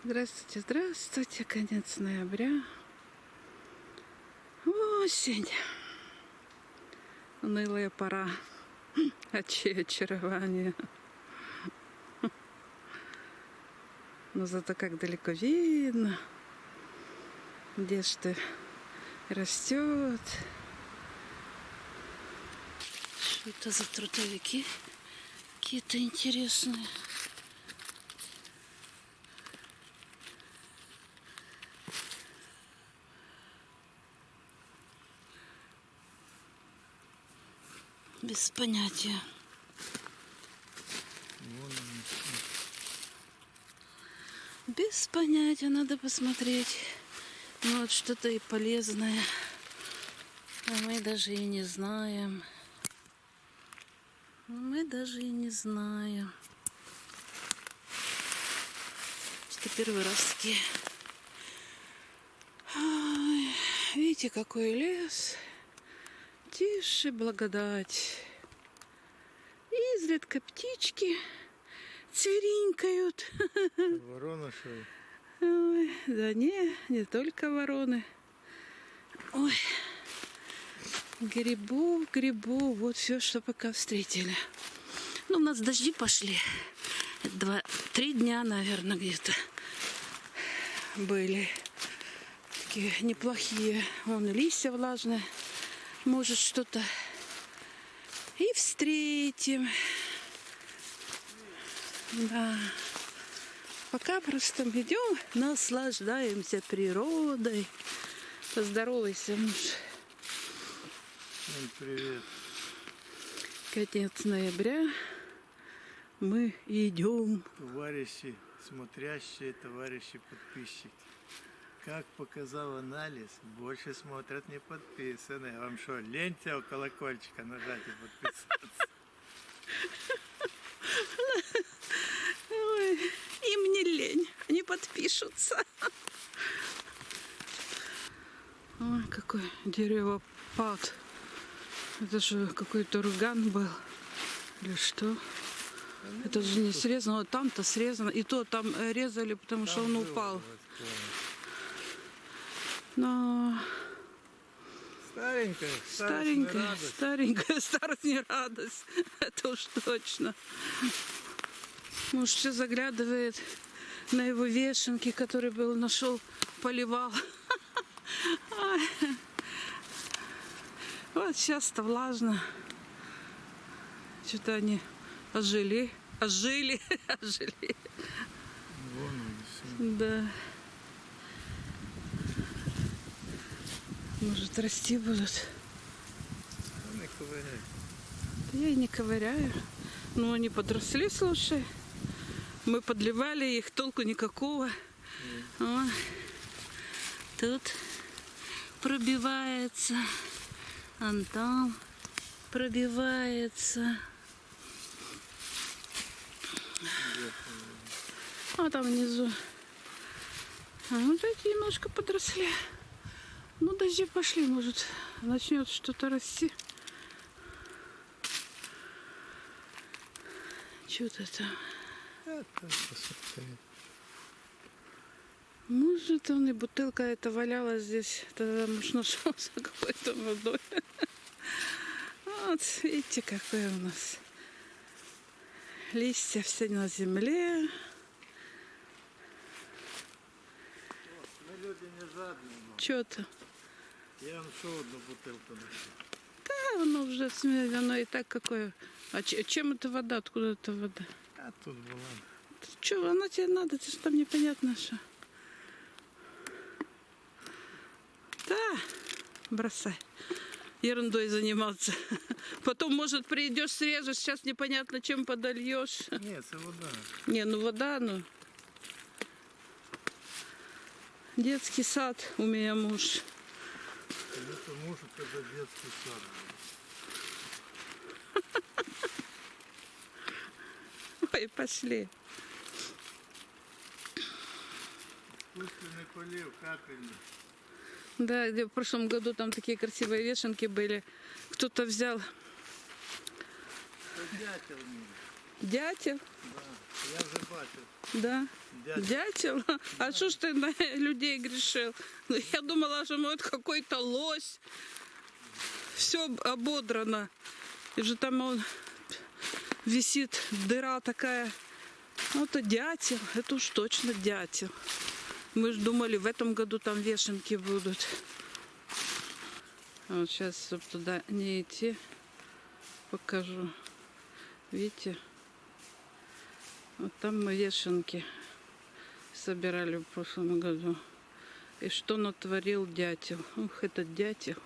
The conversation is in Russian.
Здравствуйте, здравствуйте. Конец ноября. Осень. Унылая пора. Очарование. Но зато как далеко видно. Где что растет. Что это за трудовики? Какие-то интересные. Без понятия. Без понятия, надо посмотреть. Ну вот что-то и полезное. А мы даже и не знаем. Мы даже и не знаем. Что первый раз такие. Ой, видите, какой лес. Тише благодать. Изредка птички цвиринькают. Ворона шел. Ой, да не только вороны. Ой, грибов, вот все, что пока встретили. Ну, у нас дожди пошли. 3 дня, наверное, где-то были. Такие неплохие. Вон листья влажные. Может, что-то и встретим. Да. Пока просто идем, наслаждаемся природой. Поздоровайся, муж. Привет. Конец ноября. Мы идем. Товарищи смотрящие, товарищи подписчики. Как показал анализ, больше смотрят не подписанные. Вам что, лень у колокольчика нажать и подписаться? Ой, им не лень, они подпишутся. Ой, какой деревопад. Это же какой-то ураган был. Или что? Это же не срезано. Вот там-то срезано. И то там резали, потому что он упал. Но старенькая, старость не радость. Это уж точно. Муж все заглядывает на его вешенки, который был нашел, поливал. Вот сейчас-то влажно. Что-то они ожили. Да. Может, расти будут. Не ковыряй. Я и не ковыряю. Ну, они подросли, слушай. Мы подливали их, толку никакого. О, тут пробивается. А там пробивается. А там внизу. А вот эти немножко подросли. Ну, дожди пошли, может, начнет что-то расти. Что-то там. Может, он и бутылка эта валялась здесь. Тогда муж нашел за какой-то водой. Вот, видите, какой у нас. Листья все на земле. Мы люди не жадные. Что-то. Я вам шел одну бутылку нашел. Да, оно уже смерть, оно и так какое. А чем это вода? Откуда это вода? А тут была. Что, оно тебе надо? Это же там непонятно что. Да, бросай. Ерундой заниматься. Потом, может, придешь, срежешь, сейчас непонятно, чем подольешь. Нет, это вода. Не, ну вода, ну. Детский сад у меня муж. Это может, это детский сад. Ой, пошли. Искусственный полив, капельный. Да, где в прошлом году там такие красивые вешенки были. Кто-то взял. Дятел Дятел? Да. Я вже бачив. Да. Дятел. Дятел? А что ж ты на людей грешил? Ну, я думала, что может какой-то лось. Все ободрано. И же там он висит, дыра такая. Ну, это дятел. Это уж точно дятел. Мы же думали, в этом году там вешенки будут. А вот сейчас, чтобы туда не идти, покажу. Видите? Вот там мы вешенки собирали в прошлом году. И что натворил дятел? Ух, этот дятел.